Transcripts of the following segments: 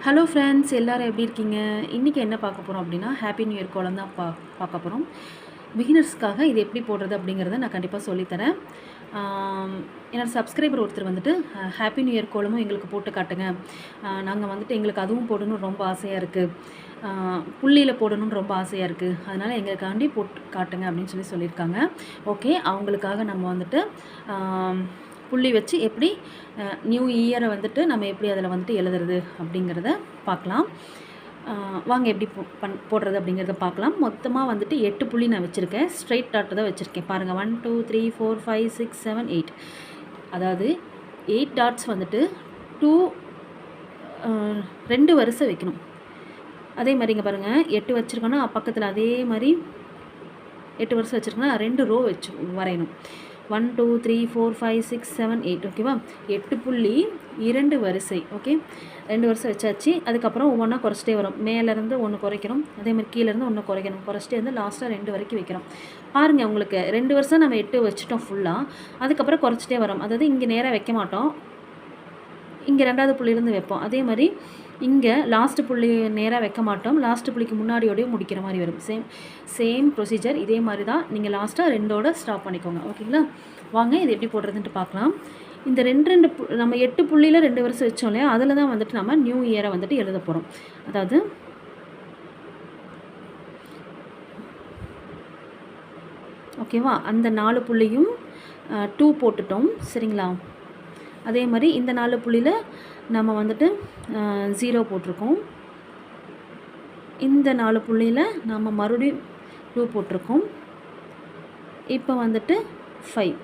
Hello friends, எல்லோரும் எப்படி இருக்கீங்க? இன்றைக்கி என்ன பார்க்க போகிறோம் அப்படின்னா, ஹாப்பி நியூ இயர் கோலம் தான் பார்க்க போகிறோம். பிகினர்ஸ்க்காக இது எப்படி போடுறது அப்படிங்கிறத நான் கண்டிப்பாக சொல்லித்தரேன். என்னோடய சப்ஸ்கிரைபர் ஒருத்தர் வந்துட்டு ஹாப்பி நியூ இயர் கோலமும் எங்களுக்கு போட்டு காட்டுங்க, நாங்கள் வந்துட்டு எங்களுக்கு அதுவும் போடணும்னு ரொம்ப ஆசையாக இருக்குது, புள்ளியில் போடணும்னு ரொம்ப ஆசையாக இருக்குது, அதனால் எங்களுக்காண்டி போட்டு காட்டுங்க அப்படின்னு சொல்லியிருக்காங்க. ஓகே, அவங்களுக்காக நம்ம வந்துட்டு புள்ளி வச்சு எப்படி நியூ இயரை வந்துட்டு நம்ம எப்படி அதில் வந்துட்டு எழுதுறது அப்படிங்கிறத பார்க்கலாம். வாங்க எப்படி போடுறது அப்படிங்கிறத பார்க்கலாம். மொத்தமாக வந்துட்டு 8 புள்ளி நான் வச்சுருக்கேன். ஸ்ட்ரைட் டாட்டு தான் வச்சுருக்கேன். பாருங்கள், 1 2 3 4 5 6 7 8, அதாவது 8 டாட்ஸ் வந்துட்டு 2 வரிசை வைக்கணும். அதே மாதிரிங்க பாருங்கள், 8 வச்சுருக்கோன்னா பக்கத்தில் அதே மாதிரி 8 வரிசை வச்சுருக்கோன்னா 2 ரோ வரையணும். 1 2 3 4 5 6 7 8, ஓகேவா? 8 புள்ளி 2 வரிசை. ஓகே, 2 வரிசை வச்சாச்சு. அதுக்கப்புறம் ஒவ்வொன்றா குறைச்சிட்டே வரும். மேலேருந்து 1 குறைக்கிறோம், அதே மாதிரி கீழேருந்து 1 குறைக்கணும். குறைச்சிட்டே வந்து லாஸ்ட்டாக 2 வரைக்கும் வைக்கிறோம். பாருங்கள், உங்களுக்கு 2 வருஷம் நம்ம 8 வச்சுட்டோம் ஃபுல்லாக. அதுக்கப்புறம் குறைச்சிட்டே வரோம். அதாவது இங்கே நேராக வைக்க மாட்டோம், இங்கே 2வது புள்ளியிலேருந்து வைப்போம். அதே மாதிரி இங்கே லாஸ்ட்டு புள்ளி நேராக வைக்க மாட்டோம், லாஸ்ட்டு புள்ளிக்கு முன்னாடியோடய முடிக்கிற மாதிரி வரும். சேம் ப்ரொசீஜர் இதே மாதிரி தான். நீங்கள் லாஸ்ட்டாக 2ஓட ஸ்டாப் பண்ணிக்கோங்க. ஓகேங்களா? வாங்க இது எப்படி போடுறதுன்ட்டு பார்க்கலாம். இந்த 2 நம்ம 8 புள்ளியில் 2 வருஷம் வச்சோம் இல்லையா, அதில் தான் வந்துட்டு நம்ம நியூ இயரை வந்துட்டு எழுத போகிறோம். அதாவது ஓகேவா, அந்த 4 புள்ளியும் 2 போட்டுட்டோம், சரிங்களா? அதே மாதிரி இந்த 4 புள்ளியில் நம்ம வந்துட்டு 0 போட்டிருக்கோம். இந்த 4 புள்ளியில் நம்ம மறுபடியும் 2 போட்டிருக்கோம். இப்போ வந்துட்டு 5.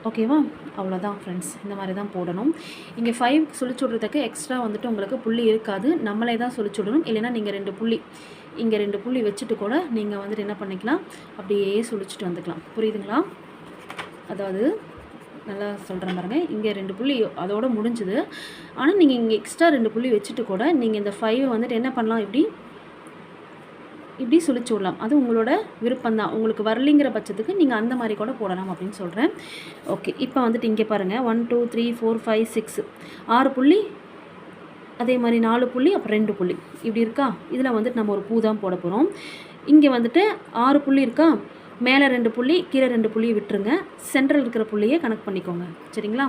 ஓகேவா? அவ்வளோதான் ஃப்ரெண்ட்ஸ், இந்த மாதிரி தான் போடணும். இங்கே 5 சுழிச்சு விட்றதுக்கு எக்ஸ்ட்ரா வந்துட்டு உங்களுக்கு புள்ளி இருக்காது, நம்மளே தான் சுழிச்சு விடணும். இல்லைன்னா நீங்கள் 2 புள்ளி இங்கே 2 புள்ளி வச்சுட்டு கூட நீங்கள் வந்துட்டு என்ன பண்ணிக்கலாம், அப்படியே சுழிச்சிட்டு வந்துக்கலாம். புரியுதுங்களா? அதாவது நல்லா சொல்கிறேன் பாருங்கள், இங்கே 2 புள்ளி அதோடு முடிஞ்சுது. ஆனால் நீங்கள் இங்கே எக்ஸ்ட்ரா 2 புள்ளி வச்சுட்டு கூட நீங்கள் இந்த 5 வந்துட்டு என்ன பண்ணலாம், இப்படி சுழிச்சு விடலாம். அது உங்களோட விருப்பம்தான். உங்களுக்கு வரலிங்கிற பட்சத்துக்கு நீங்கள் அந்த மாதிரி கூட போடலாம் அப்படின்னு சொல்கிறேன். ஓகே, இப்போ வந்துட்டு இங்கே பாருங்கள், 1 2 3 4 5 6, 6 புள்ளி, அதே மாதிரி 4 புள்ளி, அப்புறம் 2 புள்ளி இப்படி இருக்கா. இதில் வந்துட்டு நம்ம ஒரு பூ தான் போட போகிறோம். இங்கே வந்துட்டு 6 புள்ளி இருக்கா, மேலே 2 புள்ளி, கீழே 2 புள்ளியை விட்டுருங்க. சென்ட்ரல் இருக்கிற புள்ளியை கனெக்ட் பண்ணிக்கோங்க, சரிங்களா?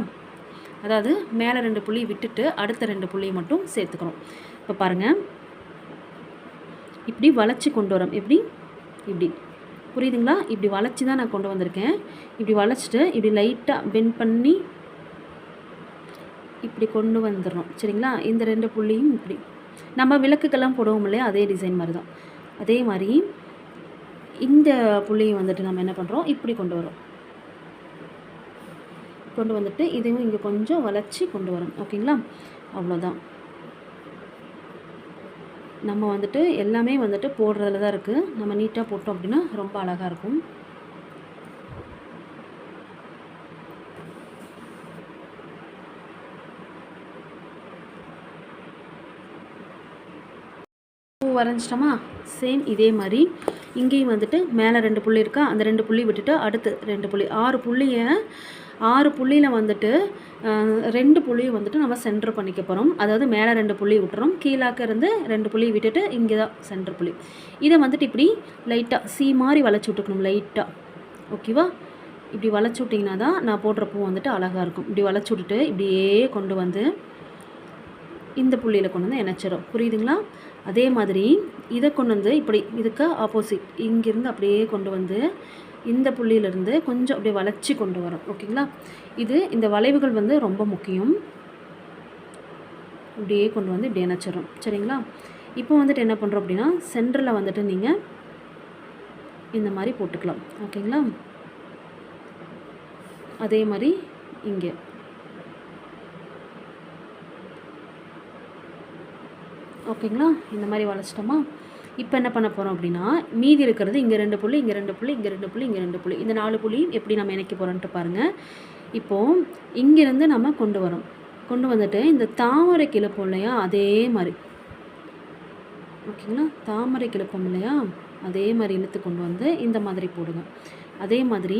அதாவது மேலே 2 புள்ளி விட்டுட்டு அடுத்த 2 புள்ளியை மட்டும் சேர்த்துக்கிறோம். இப்போ பாருங்கள், இப்படி வளைச்சி கொண்டு வரோம். இப்படி புரியுதுங்களா? இப்படி வளைச்சி தான் நான் கொண்டு வந்திருக்கேன். இப்படி வளைச்சிட்டு இப்படி லைட்டாக பெண்ட் பண்ணி இப்படி கொண்டு வந்துடுறோம், சரிங்களா? இந்த 2 புள்ளியும் இப்படி நம்ம விளக்குக்கெல்லாம் போடுவோம் இல்லையா, அதே டிசைன் மாதிரி தான். அதே மாதிரி இந்த புள்ளியும் வந்துட்டு நம்ம என்ன பண்ணுறோம், இப்படி கொண்டு வரோம். கொண்டு வந்துட்டு இதையும் இங்கே கொஞ்சம் வளைச்சி கொண்டு வரோம். ஓகேங்களா? அவ்வளோதான். நம்ம வந்துட்டு எல்லாமே வந்துட்டு போடுறதுல தான் இருக்குது. நம்ம நீட்டாக போட்டோம் அப்படின்னா ரொம்ப அழகாக இருக்கும். பூ வரைஞ்சிட்டோமா? சேம் இதே மாதிரி இங்கேயும் வந்துட்டு மேலே 2 புள்ளி இருக்கா, அந்த 2 புள்ளி விட்டுட்டு அடுத்து 2 புள்ளி, 6 புள்ளியில் வந்துட்டு 2 புள்ளியை வந்துட்டு நம்ம சென்டர் பண்ணிக்க போகிறோம். அதாவது மேலே 2 புள்ளி விட்டுறோம், கீழாக்க இருந்து 2 புள்ளி விட்டுட்டு இங்கே தான் சென்டர் புள்ளி. இதை வந்துட்டு இப்படி லைட்டாக சி மாதிரி வளைச்சி விட்டுக்கணும், லைட்டாக. ஓகேவா? இப்படி வளைச்சி விட்டிங்கன்னா தான் நான் போடுற பூ வந்துட்டு அழகாக இருக்கும். இப்படி வளைச்சி விட்டுட்டு இப்படியே கொண்டு வந்து இந்த புள்ளியில் கொண்டு வந்து இணைச்சிடும். புரியுதுங்களா? அதே மாதிரி இதை கொண்டு வந்து இப்படி இதுக்கு ஆப்போசிட் இங்கேருந்து அப்படியே கொண்டு வந்து இந்த புள்ளியிலேருந்து கொஞ்சம் அப்படியே வளைச்சி கொண்டு வரும். ஓகேங்களா? இந்த வளைவுகள் வந்து ரொம்ப முக்கியம். இப்படியே கொண்டு வந்து இப்படி இணைச்சிடும், சரிங்களா? இப்போ வந்துட்டு என்ன பண்ணுறோம் அப்படின்னா, சென்டரில் வந்துட்டு நீங்கள் இந்த மாதிரி போட்டுக்கலாம். ஓகேங்களா? அதே மாதிரி இங்கே ஓகேங்களா? இந்த மாதிரி வளைச்சிட்டோமா? இப்போ என்ன பண்ண போகிறோம் அப்படின்னா, மீதி இருக்கிறது இங்கே 2 புள்ளி, இங்கே 2 புள்ளி, இங்கே 2 புள்ளி, இங்கே 2 புள்ளி, இந்த 4 புள்ளி எப்படி நம்ம இணைக்க போகிறோன்ட்டு பாருங்கள். இப்போது இங்கேருந்து நம்ம கொண்டு வரோம். கொண்டு வந்துட்டு இந்த தாமரை கிளப்போம் இல்லையா, அதே மாதிரி. ஓகேங்களா? தாமரை கிளப்போம் இல்லையா, அதே மாதிரி இழுத்து கொண்டு வந்து இந்த மாதிரி போடுங்க. அதே மாதிரி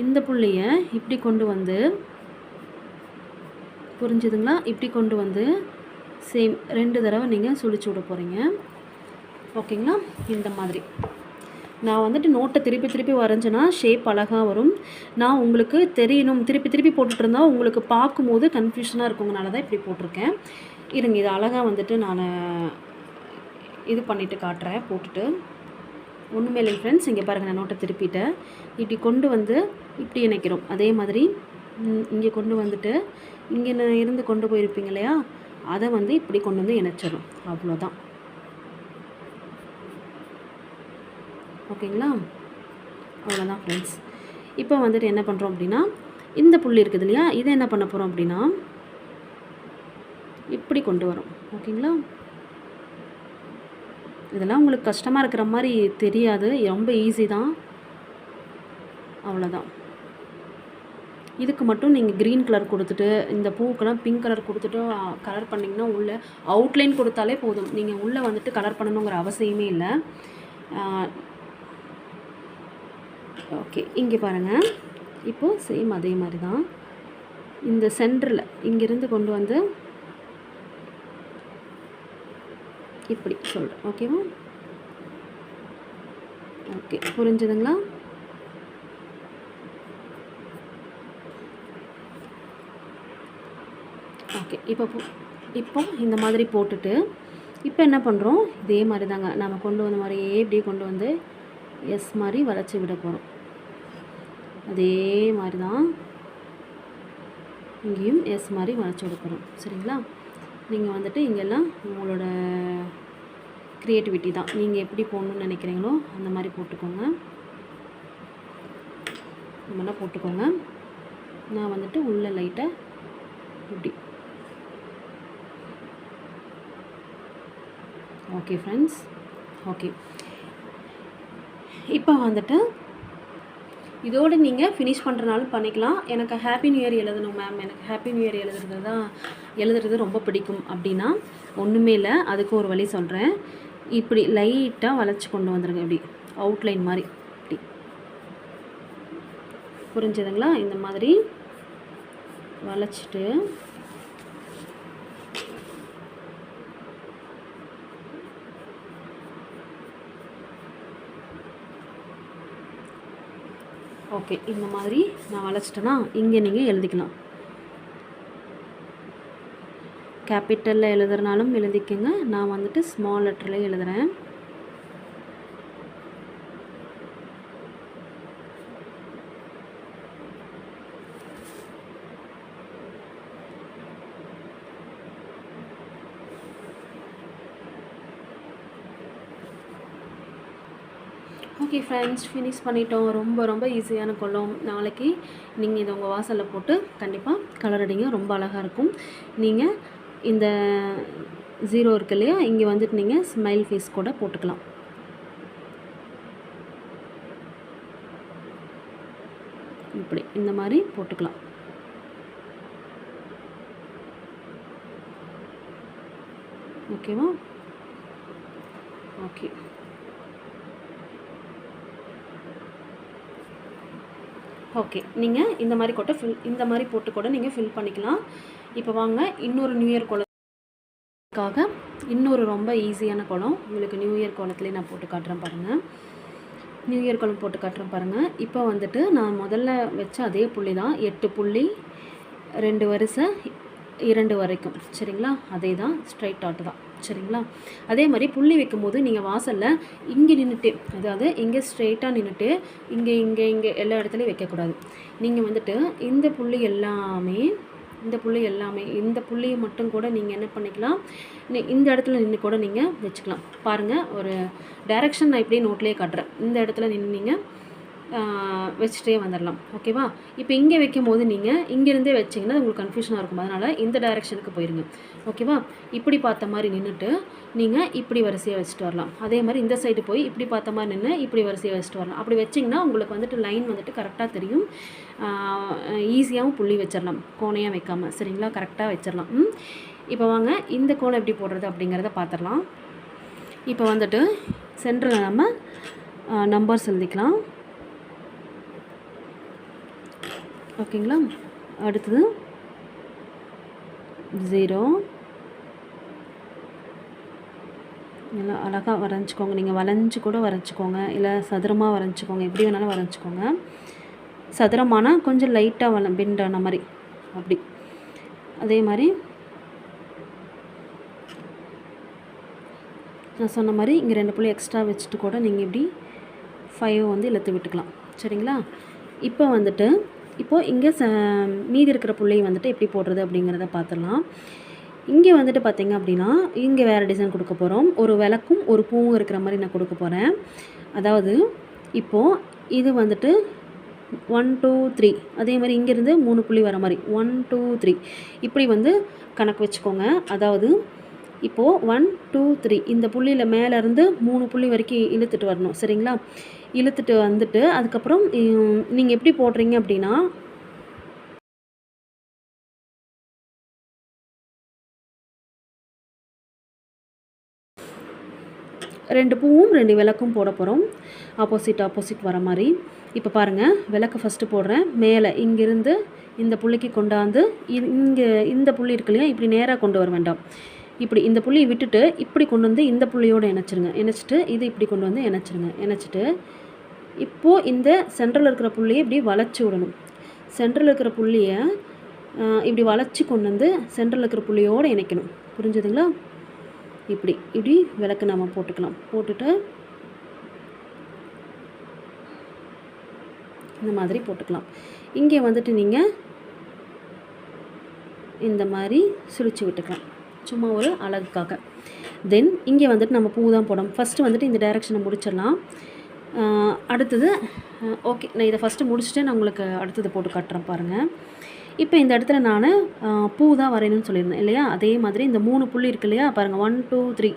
இந்த புள்ளியை இப்படி கொண்டு வந்து, புரிஞ்சுதுங்களா? இப்படி கொண்டு வந்து சேம் 2 தடவை நீங்கள் சுழிச்சு விட போகிறீங்க. ஓகேங்களா? இந்த மாதிரி நான் வந்துட்டு நோட்டை திருப்பி திருப்பி வரைஞ்சேன்னா ஷேப் அழகாக வரும். நான் உங்களுக்கு தெரியணும், திருப்பி திருப்பி போட்டுட்டு இருந்தால் உங்களுக்கு பார்க்கும்போது கன்ஃபியூஷனாக இருக்குங்கனால தான் இப்படி போட்டிருக்கேன். இருங்க, இது அழகாக வந்துட்டு நான் இது பண்ணிவிட்டு காட்டுறேன் போட்டுட்டு. ஒன்றுமே இல்லை ஃப்ரெண்ட்ஸ், இங்கே பாருங்கள், நான் நோட்டை திருப்பிட்டேன். இப்படி கொண்டு வந்து இப்படி இணைக்கிறோம். அதே மாதிரி இங்கே கொண்டு வந்துட்டு இங்கே இருந்து கொண்டு போயிருப்பீங்க இல்லையா, அதை வந்து இப்படி கொண்டு வந்து இணைச்சிடும். அவ்வளோதான். ஓகேங்களா? அவ்வளோதான் ஃப்ரெண்ட்ஸ். இப்போ வந்துட்டு என்ன பண்ணுறோம் அப்படின்னா, இந்த புள்ளி இருக்குது இல்லையா, இதை என்ன பண்ண போகிறோம் அப்படின்னா இப்படி கொண்டு வரோம். ஓகேங்களா? இதெல்லாம் உங்களுக்கு கஷ்டமாக இருக்கிற மாதிரி தெரியாது, ரொம்ப ஈஸி தான். அவ்வளோதான். இதுக்கு மட்டும் நீங்கள் க்ரீன் கலர் கொடுத்துட்டு, இந்த பூக்கெல்லாம் பிங்க் கலர் கொடுத்துட்டு கலர் பண்ணிங்கன்னா, உள்ளே அவுட்லைன் கொடுத்தாலே போதும். நீங்கள் உள்ளே வந்துட்டு கலர் பண்ணணுங்கிற அவசியமே இல்லை. ஓகே, இங்கே பாருங்கள். இப்போது சேம் அதே மாதிரி தான் இந்த சென்டரில் இங்கேருந்து கொண்டு வந்து இப்படி சொல்கிறேன். ஓகேவா? ஓகே, புரிஞ்சுதுங்களா? ஓகே, இப்போ இந்த மாதிரி போட்டுட்டு இப்போ என்ன பண்ணுறோம், இதே மாதிரி தாங்க நம்ம கொண்டு வந்த மாதிரியே இப்படியே கொண்டு வந்து எஸ் மாதிரி வளைச்சி விட போகிறோம். அதே மாதிரி தான் இங்கேயும் எஸ் மாதிரி வளைச்சி விட போகிறோம். சரிங்களா? நீங்கள் வந்துட்டு இங்கெல்லாம் உங்களோட க்ரியேட்டிவிட்டி தான், நீங்கள் எப்படி போடணுன்னு நினைக்கிறீங்களோ அந்த மாதிரி போட்டுக்கோங்க. இந்த மாதிரிலாம் போட்டுக்கோங்க. நான் வந்துட்டு உள்ள லைட்டாக இப்படி. Okay friends, okay. இப்போ வந்துட்டு இதோடு நீங்கள் ஃபினிஷ் பண்ணுறனாலும் பண்ணிக்கலாம். எனக்கு ஹாப்பி நியூ இயர் எழுதணும் மேம், எனக்கு ஹாப்பி நியூ இயர் எழுதுறது ரொம்ப பிடிக்கும் அப்படின்னா ஒன்றுமே இல்லை, அதுக்கு ஒரு வழி சொல்கிறேன். இப்படி லைட்டாக வளைச்சி கொண்டு வந்துடுங்க, இப்படி அவுட்லைன் மாதிரி. இப்படி புரிஞ்சதுங்களா? இந்த மாதிரி வளைச்சிட்டு ஓகே, இந்த மாதிரி நான் வளைச்சிட்டேன்னா இங்கே நீங்கள் எழுதிக்கலாம். கேபிட்டலில் எழுதுறனாலும் எழுதிக்கங்க, நான் வந்துட்டு ஸ்மால் லெட்டரில் எழுதுகிறேன். ஓகே ஃப்ரெண்ட்ஸ், ஃபினிஷ் பண்ணிட்டோம். ரொம்ப ஈஸியான கோலம். நாளைக்கு நீங்கள் இதை உங்கள் வாசலில் போட்டு கண்டிப்பாக கலர் அடிங்க, ரொம்ப அழகாக இருக்கும். நீங்கள் இந்த 0 இருக்கு இல்லையா, இங்கே வந்துட்டு நீங்கள் ஸ்மைல் ஃபேஸ் கூட போட்டுக்கலாம். இப்படி இந்த மாதிரி போட்டுக்கலாம். ஓகேவா? Okay, okay. நீங்கள் இந்த மாதிரி இந்த மாதிரி போட்டு கூட நீங்கள் ஃபில் பண்ணிக்கலாம். இப்போ வாங்க இன்னொரு நியூ இயர் கோலத்துக்காக இன்னொரு ரொம்ப ஈஸியான கோலம் உங்களுக்கு நியூ இயர் கோலத்துலேயே நான் போட்டு காட்டுறேன் பாருங்கள். நியூ இயர் கோலம் போட்டு காட்டுறேன் பாருங்கள். இப்போ வந்துட்டு நான் முதல்ல வச்ச அதே புள்ளி தான், 8 புள்ளி 2 வரிசை 2 வரைக்கும். சரிங்களா? அதே தான், ஸ்ட்ரைட் டாட் தான். சரிங்களா? அதே மாதிரி புள்ளி வைக்கும்போது நீங்கள் வாசலில் இங்கே நின்றுட்டு, அதாவது இங்கே ஸ்ட்ரெயிட்டாக நின்றுட்டு இங்கே எல்லா இடத்துலையும் வைக்கக்கூடாது. நீங்கள் வந்துட்டு இந்த புள்ளி எல்லாமே இந்த புள்ளியை மட்டும் கூட நீங்கள் என்ன பண்ணிக்கலாம், இந்த இடத்துல நின்று கூட நீங்கள் வச்சுக்கலாம். பாருங்கள், ஒரு டைரெக்ஷன் நான் இப்படியே நோட்லேயே காட்டுறேன். இந்த இடத்துல நின்று நீங்கள் வச்சுட்டே வந்துடலாம். ஓகேவா? இப்போ இங்கே வைக்கும் போது நீங்கள் இங்கேருந்தே வச்சிங்கன்னா உங்களுக்கு கன்ஃபியூஷனாக இருக்கும். அதனால் இந்த டைரெக்ஷனுக்கு போயிருங்க. ஓகேவா? இப்படி பார்த்த மாதிரி நின்றுட்டு நீங்கள் இப்படி வரிசையாக வச்சுட்டு வரலாம். அதே மாதிரி இந்த சைடு போய் இப்படி பார்த்த மாதிரி நின்று இப்படி வரிசையாக வச்சுட்டு வரலாம். அப்படி வச்சிங்கன்னா உங்களுக்கு வந்துட்டு லைன் வந்துட்டு கரெக்டாக தெரியும். ஈஸியாகவும் புள்ளி வச்சிடலாம், கோணையாக வைக்காமல். சரிங்களா? கரெக்டாக வச்சிடலாம். இப்போ வாங்க இந்த கோணம் எப்படி போடுறது அப்படிங்கிறத பார்த்துடலாம். இப்போ வந்துட்டு சென்டரில் நம்ம நம்பர்ஸ் எழுதிக்கலாம். ஓகேங்களா. அடுத்தது 0 நல்லா அழகாக வரைஞ்சிக்கோங்க. நீங்கள் வளைஞ்சு கூட வரைஞ்சிக்கோங்க, இல்லை சதுரமாக வரைஞ்சிக்கோங்க, எப்படி வேணாலும் வரைஞ்சிக்கோங்க. சதுரமானா கொஞ்சம் லைட்டாக பெண்டான மாதிரி அப்படி. அதே மாதிரி நான் சொன்ன மாதிரி இங்கே 2 புள்ளி எக்ஸ்ட்ரா வச்சுட்டு கூட நீங்கள் இப்படி 5 வந்து இழுத்து விட்டுக்கலாம். சரிங்களா. இப்போ வந்துட்டு இங்கே மீதி இருக்கிற புள்ளியை வந்துட்டு எப்படி போடுறது அப்படிங்கிறத பார்த்துடலாம். இங்கே வந்துட்டு பார்த்திங்க அப்படின்னா இங்கே வேறு டிசைன் கொடுக்க போகிறோம். ஒரு விளக்கும் ஒரு பூவும் இருக்கிற மாதிரி நான் கொடுக்க போகிறேன். அதாவது இப்போது இது வந்துட்டு 1 2 3 அதே மாதிரி இங்கேருந்து 3 புள்ளி வர மாதிரி 1 2 3 இப்படி வந்து கணக்கு வச்சுக்கோங்க. அதாவது இப்போது 1 2 3 இந்த புள்ளியில் மேலேருந்து 3 புள்ளி வரைக்கும் இழுத்துட்டு வரணும். சரிங்களா. இழுத்துட்டு வந்துட்டு அதுக்கப்புறம் நீங்கள் எப்படி போடுறீங்க அப்படின்னா ரெண்டு பூவும் 2 விளக்கும் போட போகிறோம். ஆப்போசிட் வர மாதிரி. இப்போ பாருங்கள், விளக்கு ஃபஸ்ட்டு போடுறேன். மேலே இங்கேருந்து இந்த புள்ளிக்கு கொண்டாந்து இங்கே இந்த புள்ளி இருக்கு இல்லையா, இப்படி நேராக கொண்டு வர வேண்டாம். இப்படி இந்த புள்ளியை விட்டுட்டு இப்படி கொண்டு வந்து இந்த புள்ளியோடு இணைச்சிருங்க. இணைச்சிட்டு இது இப்படி கொண்டு வந்து இணைச்சிருங்க. இணைச்சிட்டு இப்போது இந்த சென்ட்ரலில் இருக்கிற புள்ளியை இப்படி வளைச்சி விடணும். சென்ட்ரலில் இருக்கிற புள்ளியை இப்படி வளைச்சி கொண்டு வந்து சென்ட்ரலில் இருக்கிற புள்ளியோடு இணைக்கணும். புரிஞ்சுதுங்களா. இப்படி விளக்கு நம்ம போட்டுக்கலாம். போட்டுட்டு இந்த மாதிரி போட்டுக்கலாம். இங்கே வந்துட்டு நீங்கள் இந்த மாதிரி சுழிச்சு விட்டுக்கலாம், சும்மா ஒரு அழகுக்காக. தென் இங்கே வந்துட்டு நம்ம பூ தான் போடணும். ஃபஸ்ட்டு வந்துட்டு இந்த டைரெக்ஷனை முடிச்சிடலாம். அடுத்தது ஓகே, நான் இதை ஃபஸ்ட்டு முடிச்சுட்டு நான் உங்களுக்கு அடுத்தது போட்டு காட்டுறேன் பாருங்கள். இப்போ இந்த இடத்துல நான் பூ தான் வரையணும்னு சொல்லியிருந்தேன் இல்லையா. அதே மாதிரி இந்த 3 புள்ளி இருக்கு இல்லையா, பாருங்கள் 1 2 3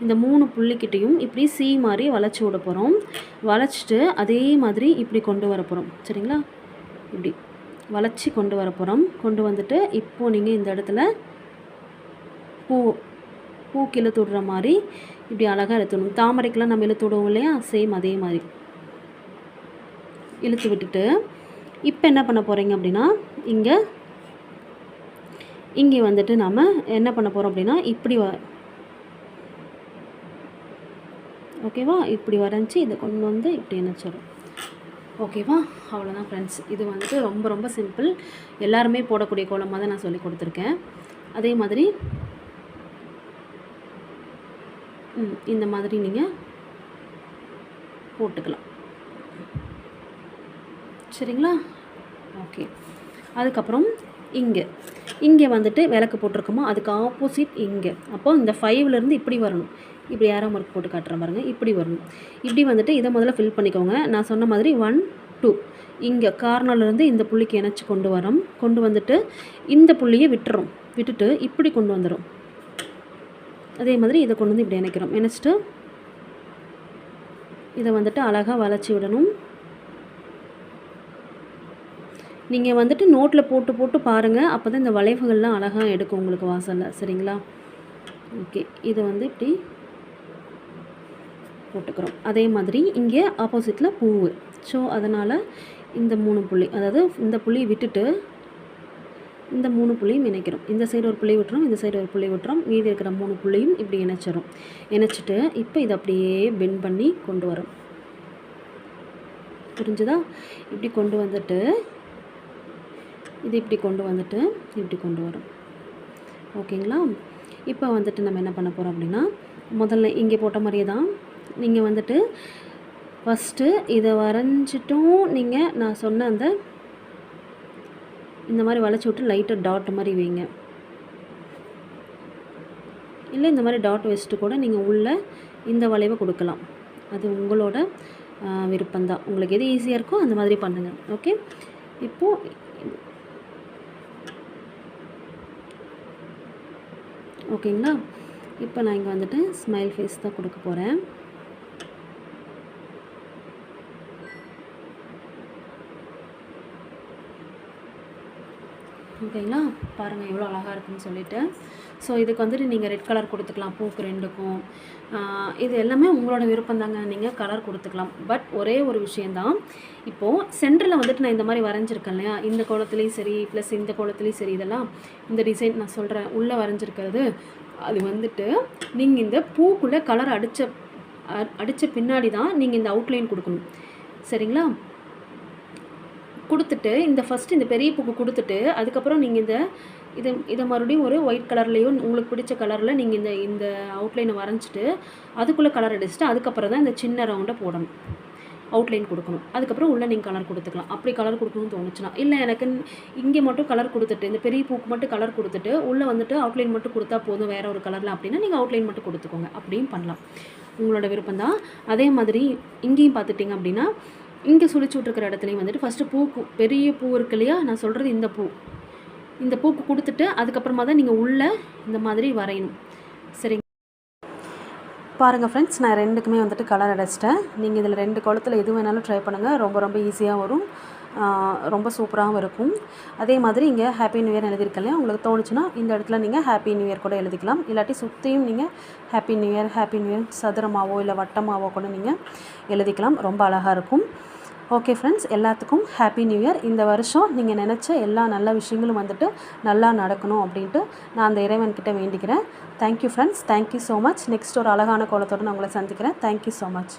இந்த 3 புள்ளிக்கிட்டையும் இப்படி சி மாதிரி வளைச்சி விட போகிறோம். வளைச்சிட்டு அதே மாதிரி இப்படி கொண்டு வர போகிறோம். சரிங்களா. இப்படி வளைச்சி கொண்டு வர போகிறோம். கொண்டு வந்துட்டு இப்போது நீங்கள் இந்த இடத்துல பூக்கு இழுத்து விடுற மாதிரி இப்படி அழகாக இழுத்துடணும். தாமரைக்கெலாம் நம்ம இழுத்து விடுவோம் இல்லையா, சேம் அதே மாதிரி இழுத்து விட்டுட்டு இப்போ என்ன பண்ண போகிறீங்க அப்படின்னா இங்கே வந்துட்டு நம்ம என்ன பண்ண போகிறோம் அப்படின்னா இப்படி ஓகேவா, இப்படி வரைஞ்சி இதை கொண்டு வந்து இப்படி இணைச்சிடும். ஓகேவா. அவ்வளோதான் ஃப்ரெண்ட்ஸ். இது வந்துட்டு ரொம்ப ரொம்ப சிம்பிள். எல்லாருமே போடக்கூடிய கோலமாக தான் நான் சொல்லி கொடுத்துருக்கேன். அதே மாதிரி இந்த மாதிரி நீங்கள் போட்டுக்கலாம். சரிங்களா. ஓகே. அதுக்கப்புறம் இங்கே வந்துட்டு விளக்கு போட்டிருக்கோமா, அதுக்கு ஆப்போசிட் இங்கே. அப்போது இந்த 5லேருந்து இப்படி வரணும். இப்படி யாரோ மார்க் போட்டு காட்டுற பாருங்கள், இப்படி வரணும். இப்படி வந்துட்டு இதை முதல்ல ஃபில் பண்ணிக்கோங்க. நான் சொன்ன மாதிரி 1 2 இங்கே கார்னர்லேருந்து இந்த புள்ளிக்கு இணைச்சி கொண்டு வந்துட்டு இந்த புள்ளியை விட்டுட்டு இப்படி கொண்டு வந்துடும். அதே மாதிரி இதை கொண்டு வந்து இப்படி இணைக்கிறோம். இணைச்சிட்டு இதை வந்துட்டு அழகாக வளைச்சி விடணும். நீங்கள் வந்துட்டு நோட்டில் போட்டு பாருங்கள். அப்போ தான் இந்த வளைவுகள்லாம் அழகாக எடுக்கும் உங்களுக்கு வாசலில். சரிங்களா. ஓகே. இதை வந்து இப்படி போட்டுக்கிறோம். அதே மாதிரி இங்கே ஆப்போசிட்டில் பூவு. ஸோ அதனால் இந்த 3 புள்ளி, அதாவது இந்த புள்ளியை விட்டுட்டு இந்த 3 புள்ளியும் இணைக்கிறோம். இந்த சைடு ஒரு புள்ளி விட்டுறோம், இந்த சைடு ஒரு புள்ளி விட்டுறோம். மீதி இருக்கிற 3 புள்ளியும் இப்படி இணைச்சிடும். இணைச்சிட்டு இப்போ இதை அப்படியே பெண்ட் பண்ணி கொண்டு வரும். புரிஞ்சுதா. இப்படி கொண்டு வந்துட்டு இது இப்படி கொண்டு வந்துட்டு இப்படி கொண்டு வரும். ஓகேங்களா. இப்போ வந்துட்டு நம்ம என்ன பண்ண போகிறோம் அப்படின்னா, முதல்ல இங்கே போட்ட மாதிரியே தான் நீங்கள் வந்துட்டு ஃபஸ்ட்டு இதை வரைஞ்சிட்டும் நீங்கள் நான் சொன்ன இந்த மாதிரி வளைச்சி விட்டு லைட்டாக டாட் மாதிரி வைங்க. இல்லை இந்த மாதிரி டாட் வச்சுட்டு கூட நீங்கள் உள்ளே இந்த வளைவை கொடுக்கலாம். அது உங்களோட விருப்பம்தான். உங்களுக்கு எது ஈஸியாக இருக்கோ அந்த மாதிரி பண்ணுங்கள். ஓகே. இப்போது ஓகேங்களா. இப்போ நான் இங்கே வந்துட்டு ஸ்மைல் ஃபேஸ் தான் கொடுக்க போகிறேன். ஓகேங்களா, பாருங்கள் எவ்வளோ அழகாக இருக்குதுன்னு சொல்லிட்டு. ஸோ இதுக்கு வந்துட்டு நீங்கள் ரெட் கலர் கொடுத்துக்கலாம் பூக்கு ரெண்டுக்கும். இது எல்லாமே உங்களோட விருப்பம் தாங்க, நீங்கள் கலர் கொடுத்துக்கலாம். பட் ஒரே ஒரு விஷயந்தான், இப்போது சென்டரில் வந்துட்டு நான் இந்த மாதிரி வரைஞ்சிருக்கேன் இல்லையா, இந்த கோலத்துலேயும் சரி ப்ளஸ் இந்த கோலத்துலேயும் சரி, இதெல்லாம் இந்த டிசைன் நான் சொல்கிறேன் உள்ளே வரைஞ்சிருக்கிறது, அது வந்துட்டு நீங்கள் இந்த பூக்குள்ளே கலர் அடித்த பின்னாடி தான் நீங்கள் இந்த அவுட்லைன் கொடுக்கணும். சரிங்களா, கொடுத்துட்டு இந்த ஃபஸ்ட்டு இந்த பெரிய பூக்கு கொடுத்துட்டு அதுக்கப்புறம் நீங்கள் இதை மறுபடியும் ஒரு ஒயிட் கலர்லேயோ உங்களுக்கு பிடிச்ச கலரில் நீங்கள் இந்த அவுட்லைனை வரைஞ்சிட்டு அதுக்குள்ளே கலர் அடிச்சுட்டு அதுக்கப்புறம் தான் இந்த சின்ன ரவுண்டை போடணும், அவுட்லைன் கொடுக்கணும். அதுக்கப்புறம் உள்ளே நீங்கள் கலர் கொடுத்துக்கலாம். அப்படி கலர் கொடுக்கணும்னு தோணுச்சுன்னா, இல்லை எனக்கு இங்கே மட்டும் கலர் கொடுத்துட்டு இந்த பெரிய பூக்கு மட்டும் கலர் கொடுத்துட்டு உள்ளே வந்துட்டு அவுட்லைன் மட்டும் கொடுத்தா போதும் வேறு ஒரு கலரில் அப்படின்னா நீங்கள் அவுட்லைன் மட்டும் கொடுத்துக்கோங்க, அப்படியும் பண்ணலாம், உங்களோட விருப்பம் தான். அதே மாதிரி இங்கேயும் பார்த்துட்டிங்க அப்படின்னா இங்கே சுழிச்சு விட்ருக்கிற இடத்துலையும் வந்துட்டு ஃபஸ்ட்டு பூக்கு பெரிய பூ இருக்கு இல்லையா, நான் சொல்கிறது இந்த பூக்கு கொடுத்துட்டு அதுக்கப்புறமா தான் நீங்கள் உள்ளே இந்த மாதிரி வரையணும். சரிங்க, பாருங்கள் ஃப்ரெண்ட்ஸ், நான் ரெண்டுக்குமே வந்துட்டு கலர் அடிச்சிட்டேன். நீங்கள் இதில் 2 கோலத்தில் எது வேணாலும் ட்ரை பண்ணுங்கள், ரொம்ப ரொம்ப ஈஸியாக வரும், ரொம்ப சூப்பராகவும் இருக்கும். அதே மாதிரி இங்கே ஹாப்பி நியூ இயர் எழுதியிருக்கேன் இல்லையா, உங்களுக்கு தோணுச்சுன்னா இந்த இடத்துல நீங்கள் ஹாப்பி நியூ இயர் கூட எழுதிக்கலாம். இல்லாட்டி சுற்றியும் நீங்கள் ஹாப்பி நியூ இயர் சதுரமாவோ இல்லை வட்டமாவோ கூட நீங்கள் எழுதிக்கலாம், ரொம்ப அழகாக இருக்கும். ஓகே ஃப்ரெண்ட்ஸ், எல்லாத்துக்கும் ஹாப்பி நியூ இயர். இந்த வருஷம் நீங்கள் நினச்ச எல்லா நல்ல விஷயங்களும் வந்துட்டு நல்லா நடக்கணும் அப்படின்ட்டு நான் அந்த இறைவன்கிட்ட வேண்டிக்கிறேன். Thank you friends, thank you so much. Next ஒரு அழகான கோலத்தோடு நான் உங்களை சந்திக்கிறேன். Thank you so much.